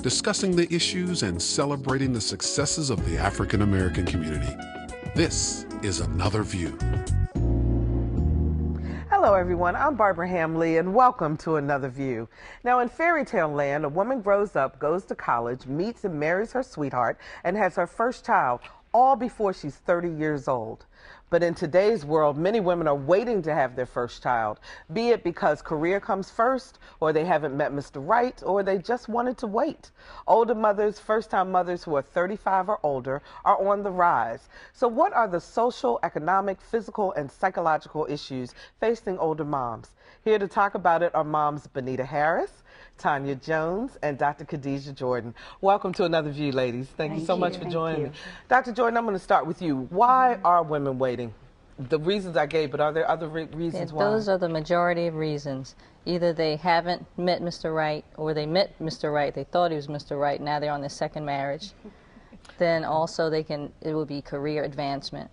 discussing the issues and celebrating the successes of the African American community. This is Another View. Hello everyone, I'm Barbara Hamley and welcome to Another View. Now in fairy tale land, a woman grows up, goes to college, meets and marries her sweetheart, and has her first child, all before she's 30 years old. But in today's world, many women are waiting to have their first child, be it because career comes first, or they haven't met Mr. Right, or they just wanted to wait. Older mothers, first-time mothers who are 35 or older are on the rise. So what are the social, economic, physical, and psychological issues facing older moms? Here to talk about it are moms Bonita Harris, Tonya Jones, and Dr. Khadijah Jordon. Welcome to Another View, ladies. Thank you so much for joining me. Dr. Jordon, I'm going to start with you. Why are women waiting? The reasons I gave, but are there other reasons why? Those are the majority of reasons. Either they haven't met Mr. Right, or they met Mr. Right, they thought he was Mr. Right, now they're on their second marriage. Then also it will be career advancement.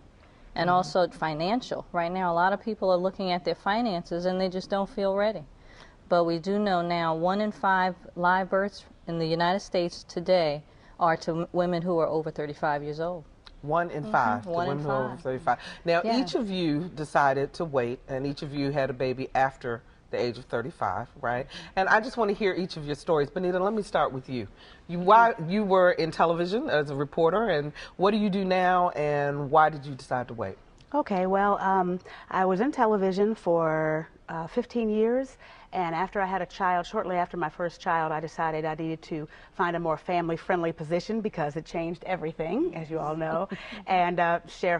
And also financial. Right now a lot of people are looking at their finances and they just don't feel ready. But we do know now 1 in 5 live births in the United States today are to women who are over 35 years old. 1 in 5 to women who are over 35. Now each of you decided to wait, and each of you had a baby after the age of 35, right? And I just want to hear each of your stories. Bonita, let me start with you. Why you were in television as a reporter, and what do you do now, and why did you decide to wait? Okay, well, I was in television for 15 years, and after I had a child, shortly after my first child, I decided I needed to find a more family-friendly position because it changed everything, as you all know. And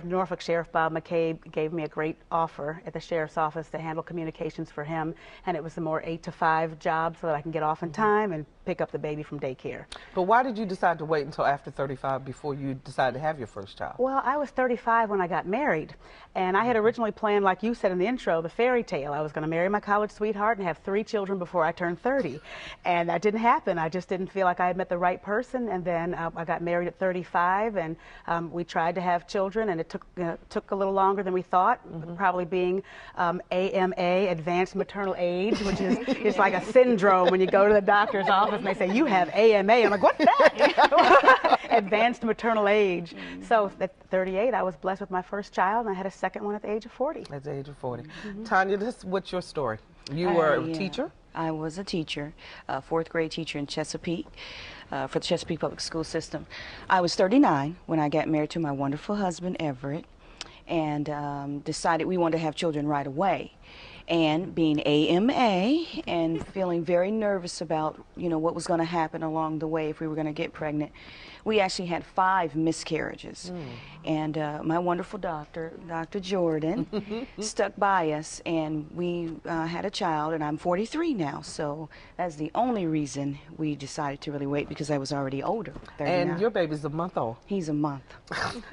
Norfolk Sheriff Bob McCabe gave me a great offer at the sheriff's office to handle communications for him, and it was a more 8 to 5 job so that I can get off in time and pick up the baby from daycare. But why did you decide to wait until after 35 before you decided to have your first child? Well, I was 35 when I got married, and I had originally planned, like you said in the intro, the fairy tale. I was going to marry my college sweetheart and have 3 children before I turned 30, and that didn't happen. I just didn't feel like I had met the right person, and then I got married at 35, and we tried to have children, and it took a little longer than we thought, probably being AMA, advanced maternal age, which is it's like a syndrome when you go to the doctor's office and they say, you have AMA. I'm like, what's that? Advanced maternal age. So at 38, I was blessed with my first child, and I had a second one at the age of 40. At the age of 40. Tonya, what's your story? You were a teacher? I was a teacher, a 4th grade teacher in Chesapeake, for the Chesapeake Public School System. I was 39 when I got married to my wonderful husband, Everett, and decided we wanted to have children right away. And being AMA and feeling very nervous about, what was going to happen along the way if we were going to get pregnant, we actually had 5 miscarriages. And my wonderful doctor, Dr. Jordan, stuck by us, and we had a child, and I'm 43 now, so that's the only reason we decided to really wait, because I was already older, 39. And your baby's a month old. He's a month.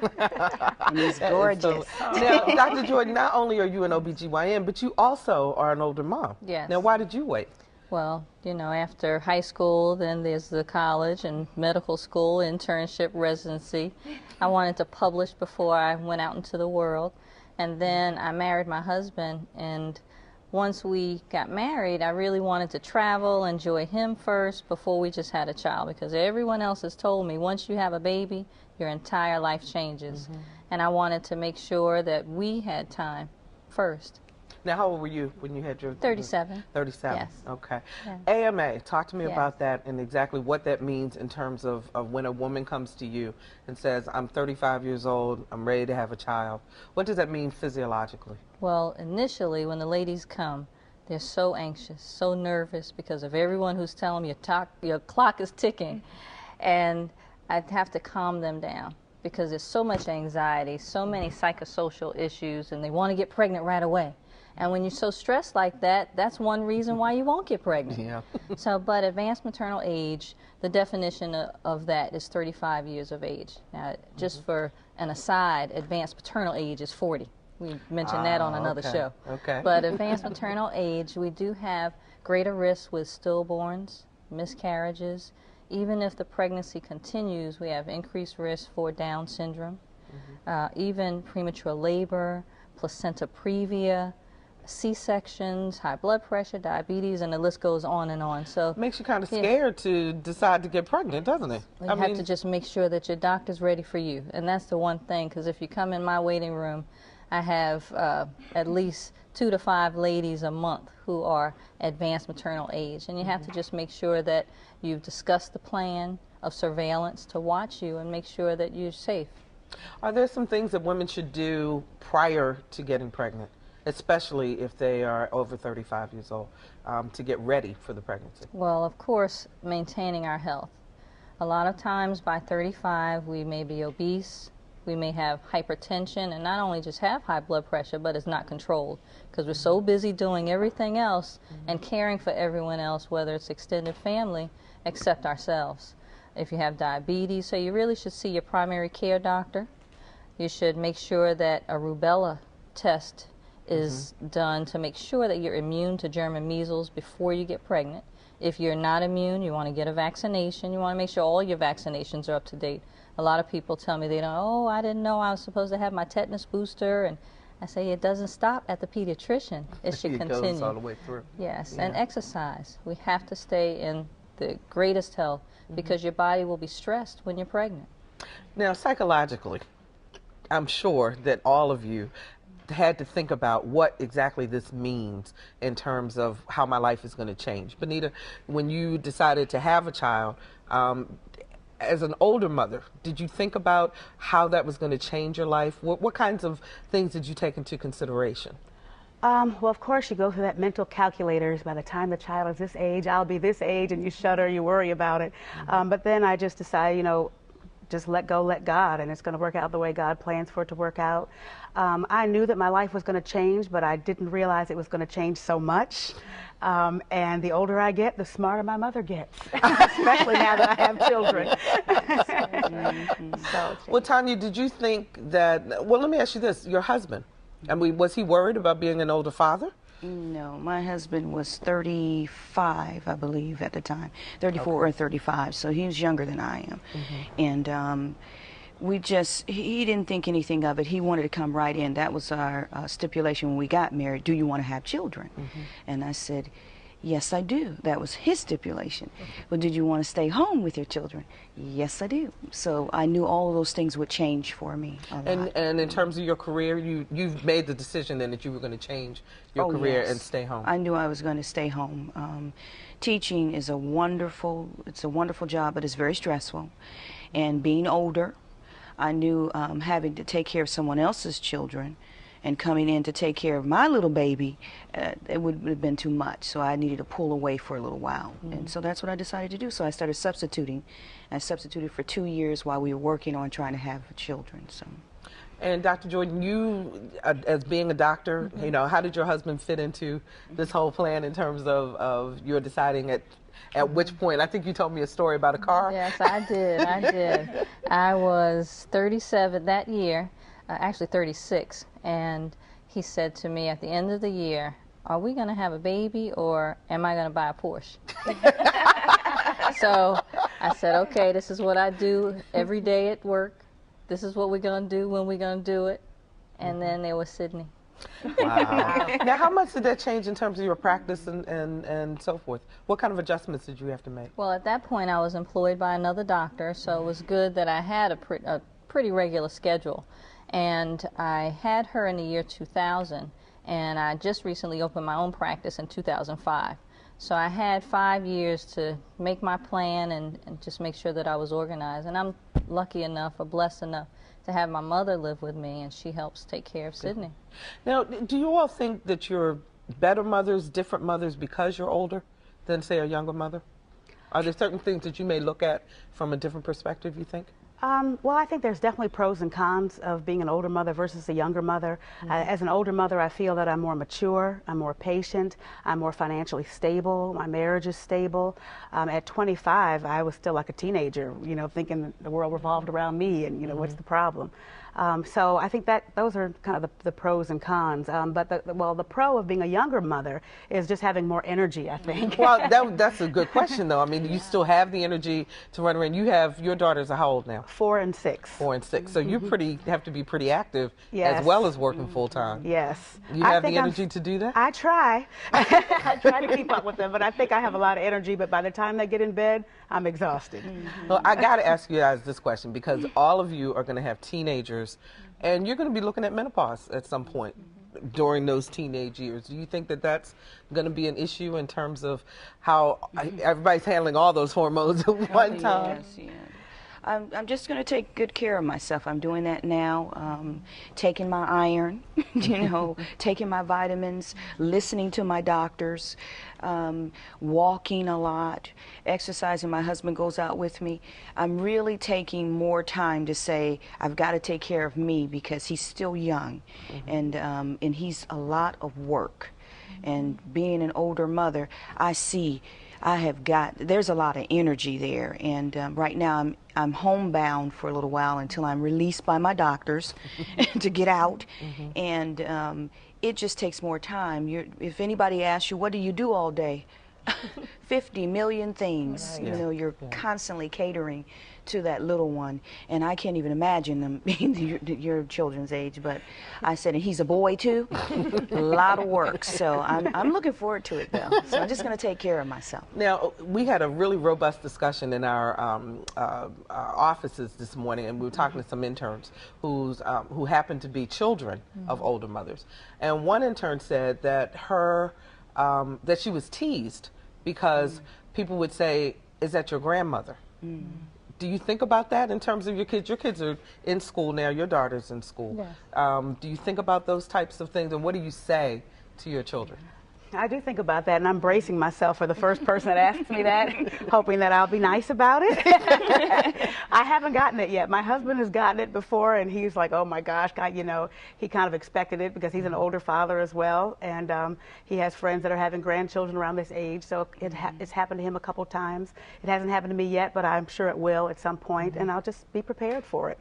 And he's gorgeous. Now, Dr. Jordon, not only are you an OBGYN, but you also are an older mom. Yes. Now, why did you wait? Well, after high school, then there's the college and medical school, internship, residency. I wanted to publish before I went out into the world. And then I married my husband, and once we got married, I really wanted to travel, enjoy him first before we just had a child, because everyone else has told me once you have a baby, your entire life changes. And I wanted to make sure that we had time first. Now, how old were you when you had your... 37. 37. Yes. Okay. Yeah. AMA, talk to me about that and exactly what that means in terms of when a woman comes to you and says, I'm 35 years old, I'm ready to have a child. What does that mean physiologically? Well, initially, when the ladies come, they're so anxious, so nervous because of everyone who's telling them your clock is ticking. And I have to calm them down, because there's so much anxiety, so many psychosocial issues, and they want to get pregnant right away. And when you're so stressed like that, that's one reason why you won't get pregnant. Yeah. But advanced maternal age, the definition of that is 35 years of age. Now, just for an aside, advanced paternal age is 40. We mentioned that on another show. Okay. But advanced maternal age, we do have greater risk with stillborns, miscarriages. Even if the pregnancy continues, we have increased risk for Down syndrome, even premature labor, placenta previa. C-sections, high blood pressure, diabetes, and the list goes on and on. So makes you kind of scared to decide to get pregnant, doesn't it? You have to just make sure that your doctor's ready for you, and that's the one thing, because if you come in my waiting room, I have at least 2 to 5 ladies a month who are advanced maternal age, and you have to just make sure that you've discussed the plan of surveillance to watch you and make sure that you're safe. Are there some things that women should do prior to getting pregnant, especially if they are over 35 years old, to get ready for the pregnancy? Well, of course, maintaining our health. A lot of times by 35 we may be obese, we may have hypertension, and not only just have high blood pressure, but it's not controlled because we're so busy doing everything else and caring for everyone else, whether it's extended family, except ourselves. If you have diabetes, so you really should see your primary care doctor. You should make sure that a rubella test is done to make sure that you're immune to germ and measles before you get pregnant. If you're not immune, you want to get a vaccination. You want to make sure all your vaccinations are up to date. A lot of people tell me, they don't, oh, I didn't know I was supposed to have my tetanus booster. And I say it doesn't stop at the pediatrician. It should continue. It goes all the way through. Yes, and exercise. We have to stay in the greatest health because your body will be stressed when you're pregnant. Now, psychologically, I'm sure that all of you had to think about what exactly this means in terms of how my life is going to change. Bonita, when you decided to have a child, as an older mother, did you think about how that was going to change your life? What kinds of things did you take into consideration? Well, of course, you go through that mental calculators. By the time the child is this age, I'll be this age, and you shudder, you worry about it. But then I just decided, you know, just let go, let God, and it's going to work out the way God plans for it to work out. I knew that my life was going to change, but I didn't realize it was going to change so much. And the older I get, the smarter my mother gets, especially now that I have children. Well, Tonya, did you think that, well, let me ask you this, your husband, I mean, was he worried about being an older father? No, my husband was 35, I believe, at the time, 34 or 35, so he was younger than I am. And he didn't think anything of it. He wanted to come right in. That was our stipulation when we got married. Do you want to have children? And I said, yes, I do. That was his stipulation. Well, did you want to stay home with your children? Yes, I do. So I knew all of those things would change for me a lot. And in terms of your career, you've made the decision then that you were going to change your career and stay home. I knew I was going to stay home. Teaching is a wonderful job, but it's very stressful. And being older, I knew having to take care of someone else's children and coming in to take care of my little baby, it would have been too much. So I needed to pull away for a little while. And so that's what I decided to do. So I started substituting. I substituted for 2 years while we were working on trying to have children. So. And Dr. Jordon, you, as being a doctor, you know, how did your husband fit into this whole plan in terms of your deciding at which point? I think you told me a story about a car. Yes, I did. I was 37 that year, actually 36, and he said to me at the end of the year, are we going to have a baby or am I going to buy a Porsche? So I said, okay, this is what I do every day at work. This is what we're going to do when we're going to do it. And then there was Sydney. Wow. Now, how much did that change in terms of your practice and so forth? What kind of adjustments did you have to make? Well, at that point, I was employed by another doctor, so it was good that I had a pretty regular schedule. And I had her in the year 2000, and I just recently opened my own practice in 2005. So I had 5 years to make my plan and just make sure that I was organized. And I'm lucky enough or blessed enough to have my mother live with me, and she helps take care of Sydney. Now, do you all think that you're better mothers, different mothers, because you're older than, say, a younger mother? Are there certain things that you may look at from a different perspective, you think? Well, I think there's definitely pros and cons of being an older mother versus a younger mother. As an older mother, I feel that I'm more mature, I'm more patient, I'm more financially stable, my marriage is stable. At 25, I was still like a teenager, you know, thinking the world revolved around me and, you know, what's the problem? So I think that those are kind of the pros and cons. But the pro of being a younger mother is just having more energy, I think. Well, that's a good question, though. I mean, you still have the energy to run around. You have, your daughters are how old now? 4 and 6. 4 and 6. So you have to be pretty active, yes, as well as working full time. Yes. You have the energy to do that? I try. I try to keep up with them, but I think I have a lot of energy. But by the time they get in bed, I'm exhausted. Well, I got to ask you guys this question, because all of you are going to have teenagers, and you're going to be looking at menopause at some point during those teenage years. Do you think that that's going to be an issue in terms of how everybody's handling all those hormones at one time? Yes, yeah. I'm just going to take good care of myself. I'm doing that now, taking my iron, taking my vitamins, listening to my doctors, walking a lot, exercising. My husband goes out with me. I'm really taking more time to say, I've got to take care of me, because he's still young, and he's a lot of work. And being an older mother, I see there's a lot of energy there, and right now I'm homebound for a little while until I'm released by my doctors to get out, and it just takes more time. If anybody asks you, what do you do all day? 50 million things. Right. You're constantly catering to that little one, and I can't even imagine them being your children's age. But I said, and he's a boy too. A lot of work. So I'm looking forward to it, though. So I'm just going to take care of myself. Now, we had a really robust discussion in our offices this morning, and we were talking to some interns who happen to be children of older mothers. And one intern said that that she was teased because people would say, "Is that your grandmother?" Do you think about that in terms of your kids? Your kids are in school now. Your daughter's in school. Yes. Do you think about those types of things, and what do you say to your children? I do think about that, and I'm bracing myself for the first person that asks me that, hoping that I'll be nice about it. I haven't gotten it yet. My husband has gotten it before, and he's like, oh my gosh, God, he kind of expected it because he's an older father as well, and he has friends that are having grandchildren around this age, so it's happened to him a couple times. It hasn't happened to me yet, but I'm sure it will at some point, and I'll just be prepared for it.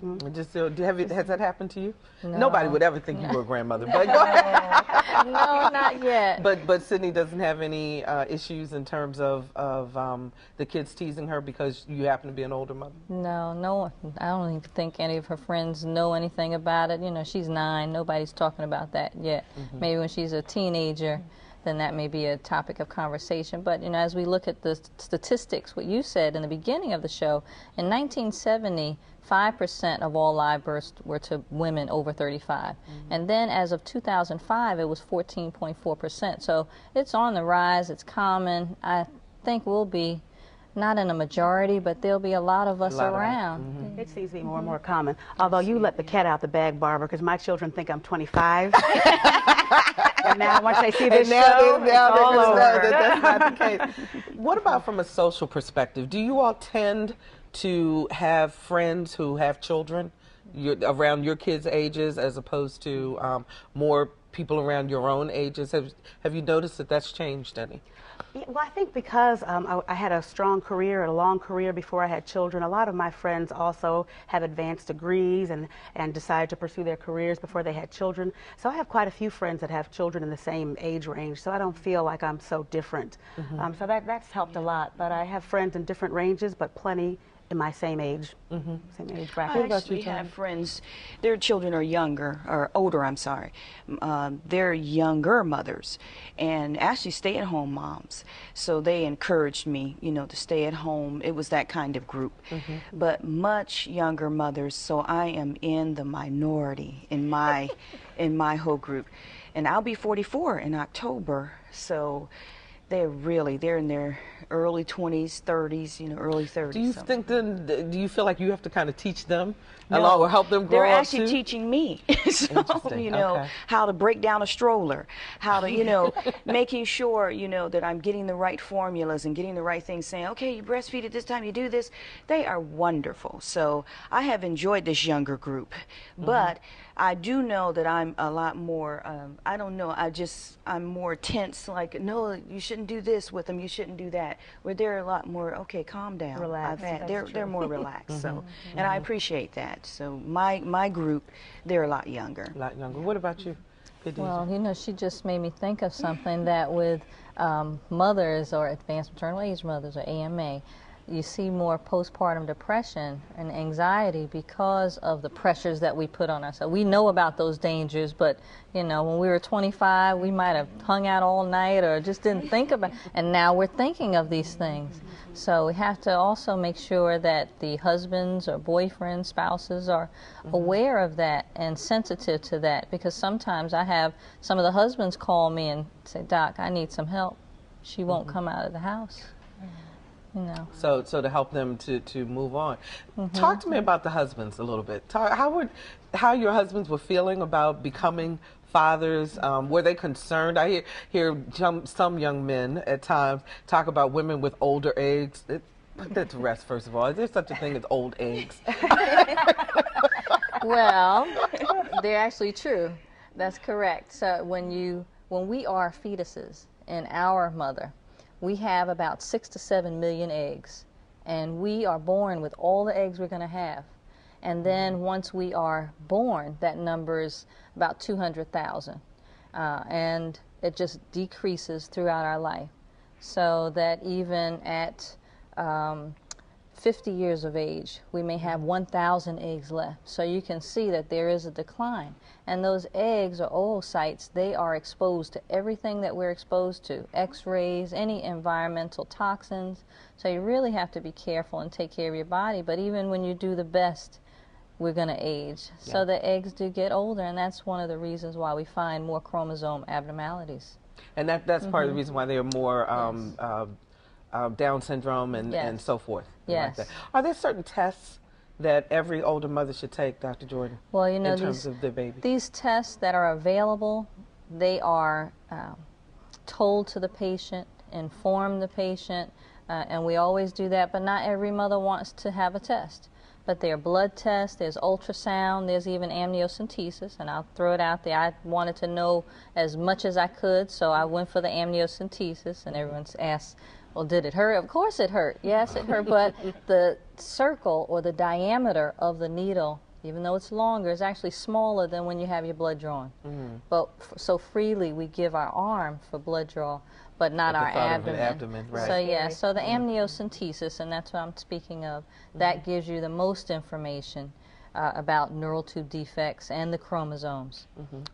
Has that happened to you? No. Nobody would ever think you were a grandmother, but go ahead. No, not yet. But Sydney doesn't have any issues in terms of the kids teasing her because you happen to be an older mother? No, I don't even think any of her friends know anything about it. She's 9. Nobody's talking about that yet. Maybe when she's a teenager, then that may be a topic of conversation. But, as we look at the statistics, what you said in the beginning of the show, in 1970, 5% of all live births were to women over 35. And then as of 2005, it was 14.4%. So it's on the rise. It's common. I think we'll be not in a majority, but there'll be a lot of us around. It seems to be more and more common. Although you let the cat out the bag, Barbara, because my children think I'm 25. And now once they see this show, it's all over. That's not the case. What about from a social perspective? Do you all tend to have friends who have children around your kids' ages as opposed to more people around your own ages? Have you noticed that that's changed any? Yeah, well, I think because I had a strong career, a long career before I had children, a lot of my friends also have advanced degrees and decided to pursue their careers before they had children. So I have quite a few friends that have children in the same age range, so I don't feel like I'm so different. So that's helped a lot. But I have friends in different ranges, but plenty in my same age, same age bracket. I actually have friends, their children are younger, or older, I'm sorry. They're younger mothers, and actually stay-at-home moms. So they encouraged me, to stay at home. It was that kind of group. But much younger mothers, so I am in the minority in my whole group. And I'll be 44 in October, so they're in their early 20s, 30s, early 30s. Do you think do you feel like you have to kind of teach them along or help them grow up? They're actually teaching me. So, how to break down a stroller, how to, making sure, that I'm getting the right formulas and getting the right things, saying, okay, you breastfeed at this time, you do this. They are wonderful. So I have enjoyed this younger group. But I do know that I'm a lot more, I don't know, I'm more tense, like, no, you shouldn't shouldn't do this with them, you shouldn't do that. Where they're a lot more, okay, calm down. Relaxed. They're more relaxed. So, and I appreciate that. So my group, they're a lot younger. A lot younger. What about you, Khadijah? Well, you know, she just made me think of something that with mothers or advanced maternal age mothers or AMA, you see more postpartum depression and anxiety because of the pressures that we put on ourselves. We know about those dangers, but you know, when we were 25, we might have hung out all night or just didn't think about it, and now we're thinking of these things. So we have to also make sure that the husbands or boyfriends, spouses are aware of that and sensitive to that, because sometimes I have some of the husbands call me and say, Doc, I need some help. She won't come out of the house. You know. So to help them to move on. Talk to me about the husbands a little bit. How your husbands were feeling about becoming fathers. Were they concerned? I hear some young men at times talk about women with older eggs. Put that to rest, first of all. Is there such a thing as old eggs? Well, they're actually true. That's correct. So when we are fetuses in our mother, we have about 6 to 7 million eggs, and we are born with all the eggs we're going to have. And then once we are born, that number is about 200,000, and it just decreases throughout our life, so that even at 50 years of age, we may have 1,000 eggs left. So you can see that there is a decline. And those eggs or oocytes, they are exposed to everything that we're exposed to, X-rays, any environmental toxins. So you really have to be careful and take care of your body. But even when you do the best, we're going to age. Yeah. So the eggs do get older, and that's one of the reasons why we find more chromosome abnormalities. And that's part of the reason why there are more Down syndrome and so forth. Yes. Like that. Are there certain tests that every older mother should take, Dr. Jordon? Well, you know, in terms of their baby? These tests that are available, they are told to the patient, inform the patient, and we always do that, but not every mother wants to have a test. But there are blood tests, there's ultrasound, there's even amniocentesis, and I'll throw it out there. I wanted to know as much as I could, so I went for the amniocentesis, and everyone's asked, well, did it hurt? Of course it hurt. Yes, it hurt, but the circle or the diameter of the needle, even though it's longer, is actually smaller than when you have your blood drawn. But so freely we give our arm for blood draw, but not our abdomen. Right. So yeah, so the amniocentesis, and that's what I'm speaking of, that gives you the most information about neural tube defects and the chromosomes.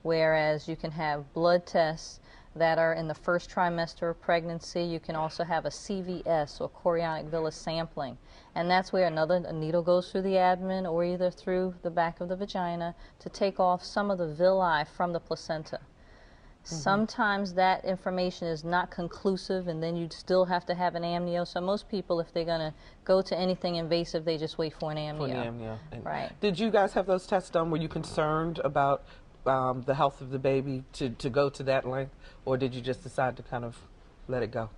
Whereas you can have blood tests that are in the first trimester of pregnancy. You can also have a CVS, or chorionic villus sampling, and that's where a needle goes through the abdomen or either through the back of the vagina to take off some of the villi from the placenta. Sometimes that information is not conclusive, and then you'd still have to have an amnio. So most people, if they're going to go to anything invasive, they just wait for an amnio. For an amnio. Right. Did you guys have those tests done? Were you concerned about the health of the baby to go to that length, or did you just decide to kind of let it go?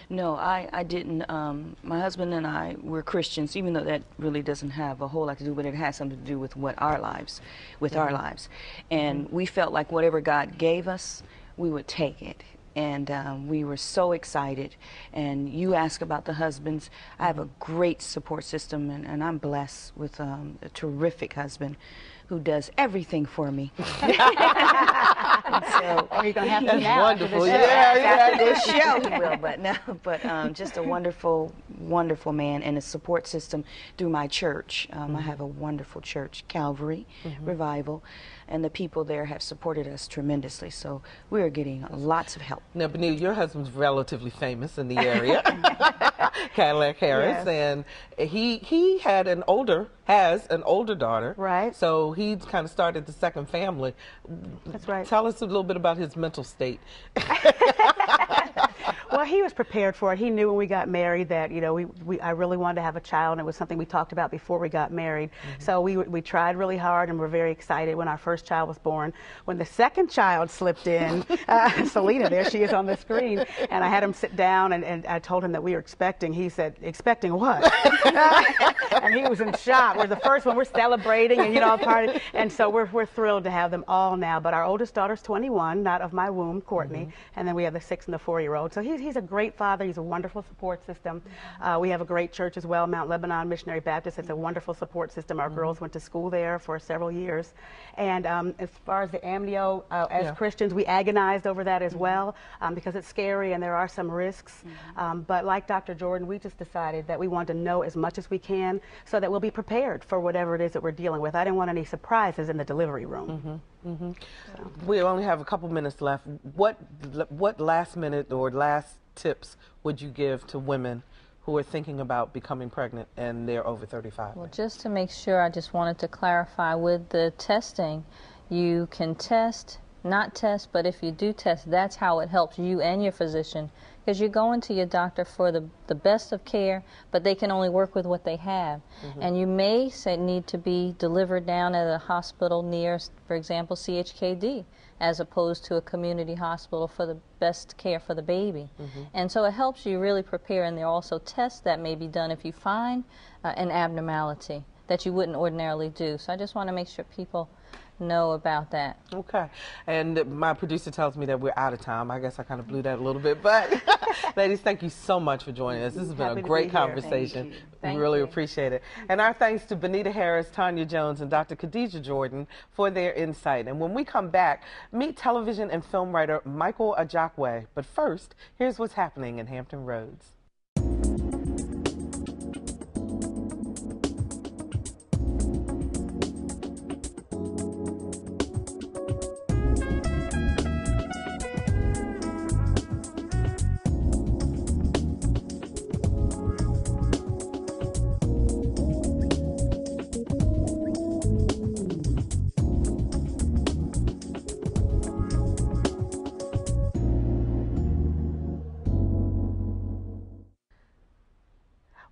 No, I didn't. My husband and I were Christians, even though that really doesn't have a whole lot to do, but it has something to do with our lives. And we felt like whatever God gave us, we would take it. And we were so excited. And you ask about the husbands. I have a great support system, and I'm blessed with a terrific husband who does everything for me. So, are you going to have to now? Wonderful. After this show, he will. But no, just a wonderful, wonderful man, and a support system through my church. I have a wonderful church, Calvary Revival, and the people there have supported us tremendously. So we are getting lots of help. Now, Bonita, your husband's relatively famous in the area, Cadillac Harris, and he has an older daughter. Right. So he kind of started the second family. That's right. Tell us a little bit about his mental state. Well, he was prepared for it. He knew when we got married that, you know, I really wanted to have a child, and it was something we talked about before we got married. So we tried really hard, and we're very excited when our first child was born. When the second child slipped in, Selena, there she is on the screen, and I had him sit down, and I told him that we were expecting. He said, expecting what? And he was in shock. We're the first one. We're celebrating, and, you know, party. And so we're thrilled to have them all now. But our oldest daughter's 21, not of my womb, Courtney, and then we have the 6 and the 4-year-old. So he's he's a great father. He's a wonderful support system. We have a great church as well, Mount Lebanon Missionary Baptist. It's a wonderful support system. Our girls went to school there for several years. And as far as the amnio, as Christians, we agonized over that as well because it's scary and there are some risks. But like Dr. Jordan, we just decided that we want to know as much as we can so that we'll be prepared for whatever it is that we're dealing with. I didn't want any surprises in the delivery room. We only have a couple minutes left. What last minute or last tips would you give to women who are thinking about becoming pregnant and they're over 35? Well, just to make sure, I just wanted to clarify with the testing, you can test, not test, but if you do test, that's how it helps you and your physician, because you're going to your doctor for the best of care, but they can only work with what they have. And you may need to be delivered down at a hospital near, for example, CHKD, as opposed to a community hospital for the best care for the baby. And so it helps you really prepare, and there are also tests that may be done if you find an abnormality that you wouldn't ordinarily do. So I just want to make sure people know about that. Okay. And my producer tells me that we're out of time. I guess I kind of blew that a little bit, but ladies, thank you so much for joining us. This has been a great conversation. We really appreciate it. And our thanks to Bonita Harris, Tonya Jones, and Dr. Khadijah Jordon for their insight. And when we come back, meet television and film writer Michael Ajakwe. But first, here's what's happening in Hampton Roads.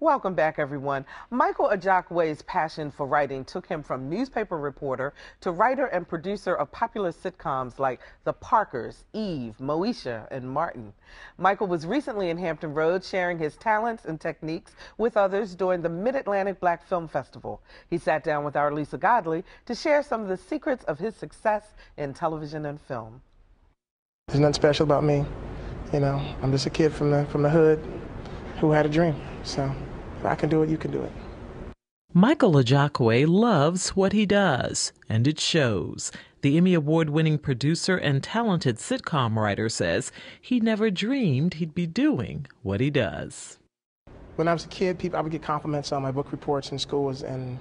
Welcome back, everyone. Michael Ajakwe's passion for writing took him from newspaper reporter to writer and producer of popular sitcoms like The Parkers, Eve, Moesha, and Martin. Michael was recently in Hampton Roads sharing his talents and techniques with others during the Mid-Atlantic Black Film Festival. He sat down with our Lisa Godley to share some of the secrets of his success in television and film. There's nothing special about me. You know, I'm just a kid from the hood who had a dream. So if I can do it, you can do it. Michael Ajakwe loves what he does, and it shows. The Emmy Award-winning producer and talented sitcom writer says he never dreamed he'd be doing what he does. When I was a kid, I would get compliments on my book reports in schools, and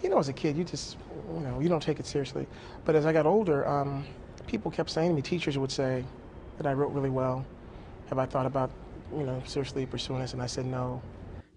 you know, as a kid, you just, you don't take it seriously. But as I got older, people kept saying to me, teachers would say that I wrote really well. Have I thought about, seriously pursuing this? And I said no.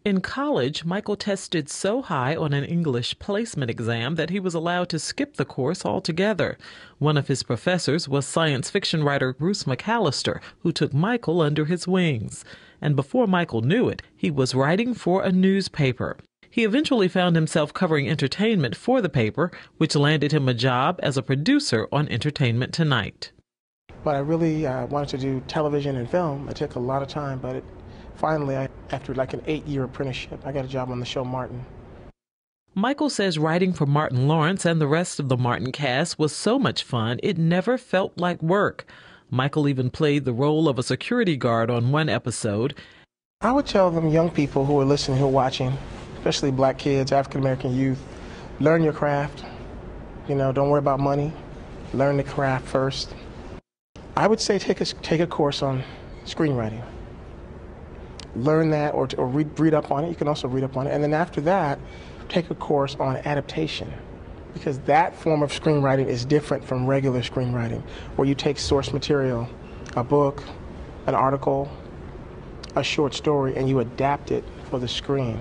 In college, Michael tested so high on an English placement exam that he was allowed to skip the course altogether. One of his professors was science fiction writer Bruce McAllister, who took Michael under his wings. And before Michael knew it, he was writing for a newspaper. He eventually found himself covering entertainment for the paper, which landed him a job as a producer on Entertainment Tonight. But I really wanted to do television and film. It took a lot of time, but finally, after like an 8-year apprenticeship, I got a job on the show Martin. Michael says writing for Martin Lawrence and the rest of the Martin cast was so much fun, it never felt like work. Michael even played the role of a security guard on one episode. I would tell them young people who are listening, who are watching, especially black kids, African-American youth, learn your craft. Don't worry about money. Learn the craft first. I would say take a course on screenwriting. Learn that or read up on it. You can also read up on it. And then after that, take a course on adaptation, because that form of screenwriting is different from regular screenwriting, where you take source material, a book, an article, a short story, and you adapt it for the screen.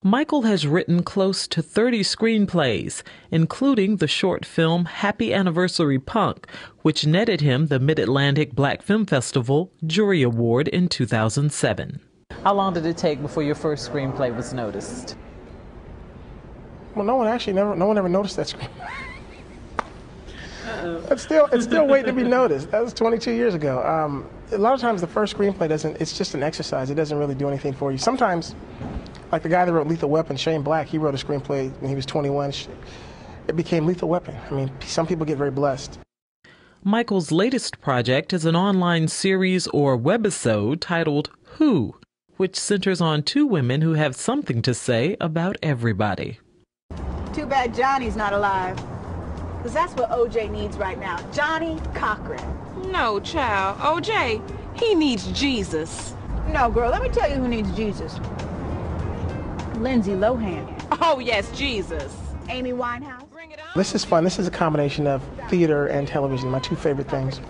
Michael has written close to 30 screenplays, including the short film Happy Anniversary Punk, which netted him the Mid-Atlantic Black Film Festival Jury Award in 2007. How long did it take before your first screenplay was noticed? Well, no one ever noticed that screenplay. It's still waiting to be noticed. That was 22 years ago. A lot of times the first screenplay it's just an exercise. It doesn't really do anything for you. Sometimes, like the guy that wrote Lethal Weapon, Shane Black, he wrote a screenplay when he was 21. It became Lethal Weapon. I mean, some people get very blessed. Michael's latest project is an online series or webisode titled Who, which centers on two women who have something to say about everybody. Too bad Johnny's not alive, because that's what OJ needs right now. Johnny Cochran. No, child. OJ, he needs Jesus. No, girl, let me tell you who needs Jesus. Lindsay Lohan. Oh, yes, Jesus. Amy Winehouse. This is fun. This is a combination of theater and television, my two favorite things.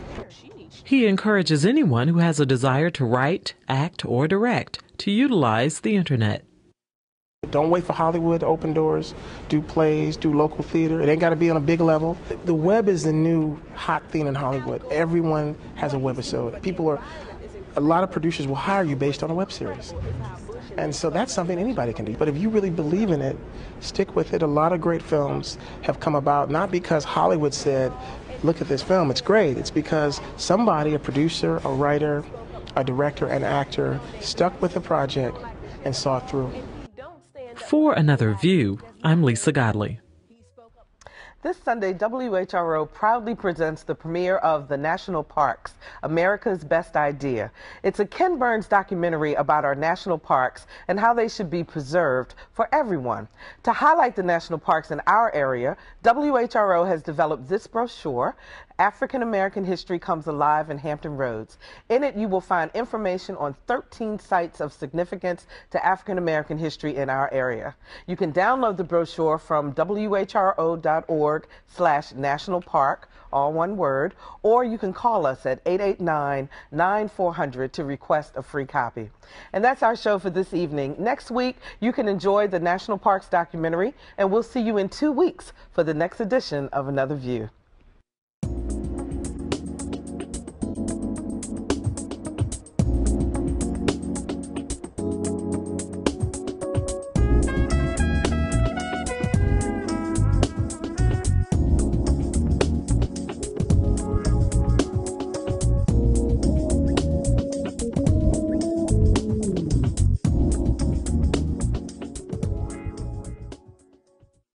He encourages anyone who has a desire to write, act, or direct to utilize the internet. Don't wait for Hollywood to open doors. Do plays, do local theater. It ain't got to be on a big level. The web is the new hot thing in Hollywood. Everyone has a webisode. A lot of producers will hire you based on a web series. And so that's something anybody can do. But if you really believe in it, stick with it. A lot of great films have come about not because Hollywood said, look at this film, it's great. It's because somebody, a producer, a writer, a director, an actor, stuck with the project and saw it through. For Another View, I'm Lisa Godley. This Sunday, WHRO proudly presents the premiere of The National Parks, America's Best Idea. It's a Ken Burns documentary about our national parks and how they should be preserved for everyone. To highlight the national parks in our area, WHRO has developed this brochure, African American History Comes Alive in Hampton Roads. In it, you will find information on 13 sites of significance to African American history in our area. You can download the brochure from WHRO.org/National Park, all one word, or you can call us at 889-9400 to request a free copy. And that's our show for this evening. Next week, you can enjoy the National Parks documentary, and we'll see you in 2 weeks for the next edition of Another View.